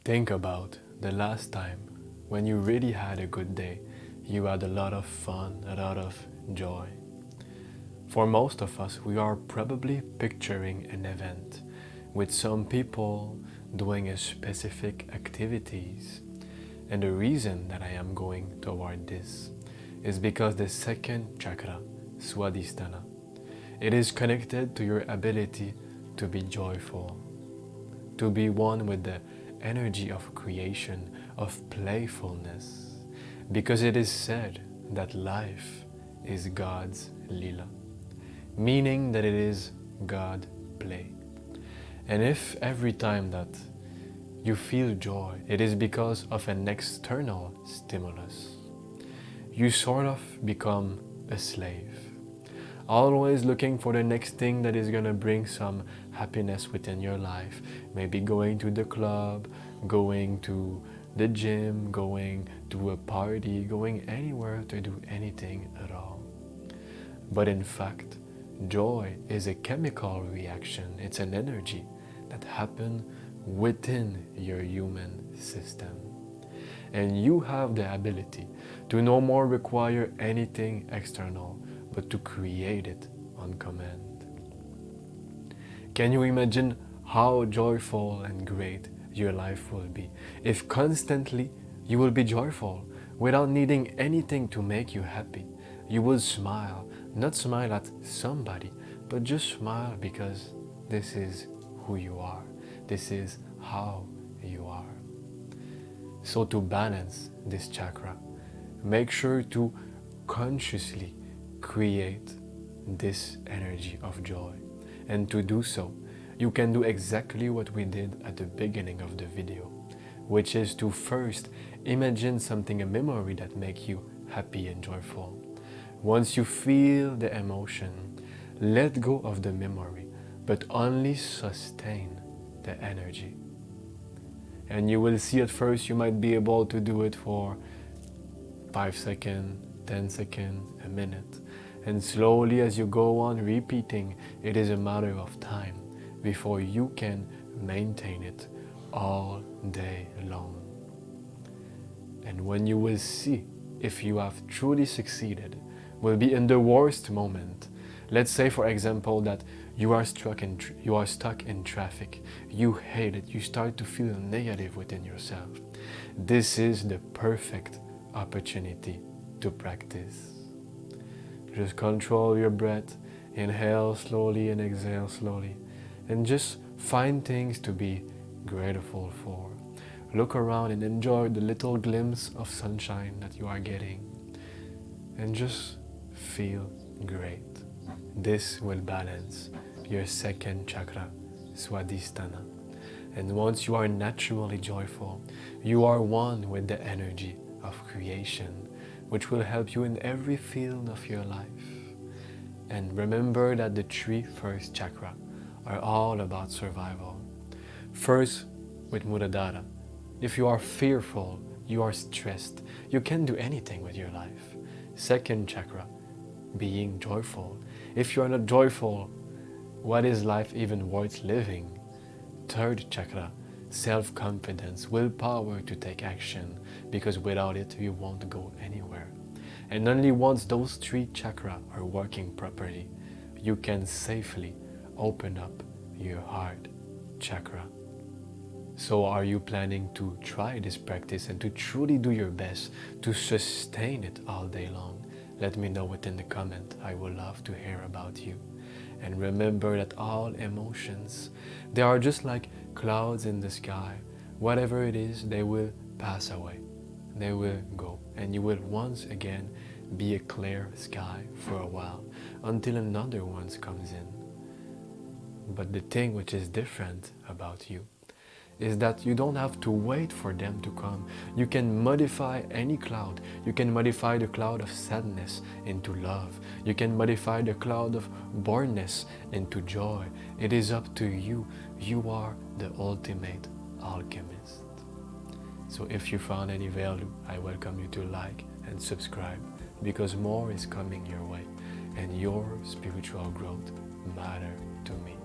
Think about the last time when you really had a good day. You had a lot of fun, a lot of joy. For most of us, we are probably picturing an event with some people doing a specific activities. And the reason that I am going toward this is because the second chakra, Swadhisthana, it is connected to your ability to be joyful, to be one with the energy of creation, of playfulness, because it is said that life is God's lila, meaning that it is God play. And if every time that you feel joy, it is because of an external stimulus, you sort of become a slave, always looking for the next thing that is going to bring some happiness within your life. Maybe going to the club, going to the gym, going to a party, going anywhere to do anything at all. But in fact, joy is a chemical reaction. It's an energy that happens within your human system. And you have the ability to no more require anything external, but to create it on command. Can you imagine how joyful and great your life will be if constantly you will be joyful without needing anything to make you happy? You will smile, not smile at somebody, but just smile because this is who you are. This is how you are. So to balance this chakra, make sure to consciously create this energy of joy. And to do so, you can do exactly what we did at the beginning of the video, which is to first imagine something, a memory that makes you happy and joyful. Once you feel the emotion, let go of the memory, but only sustain the energy. And you will see at first you might be able to do it for 5 seconds, 10 seconds, a minute. And slowly as you go on repeating, it is a matter of time before you can maintain it all day long. And when you will see if you have truly succeeded, will be in the worst moment. Let's say, for example, that you are stuck in traffic. You hate it. You start to feel negative within yourself. This is the perfect opportunity to practice. Just control your breath. Inhale slowly and exhale slowly. And just find things to be grateful for. Look around and enjoy the little glimpse of sunshine that you are getting. And just feel great. This will balance your second chakra, Swadhisthana. And once you are naturally joyful, you are one with the energy of creation, which will help you in every field of your life. And remember that the 3 first chakras are all about survival. First, with Muladhara, if you are fearful, you are stressed, you can't do anything with your life. Second chakra, being joyful. If you are not joyful, what is life even worth living? Third chakra, self-confidence, willpower to take action, because without it you won't go anywhere. And only once those 3 chakras are working properly, you can safely open up your heart chakra. So are you planning to try this practice and to truly do your best to sustain it all day long? Let me know within the comment. I would love to hear about you. And remember that all emotions, they are just like clouds in the sky. Whatever it is, they will pass away. They will go. And you will once again be a clear sky for a while until another one comes in. But the thing which is different about you is that you don't have to wait for them to come. You can modify any cloud. You can modify the cloud of sadness into love. You can modify the cloud of boredness into joy. It is up to you. You are the ultimate alchemist. So if you found any value, I welcome you to like and subscribe, because more is coming your way and your spiritual growth matters to me.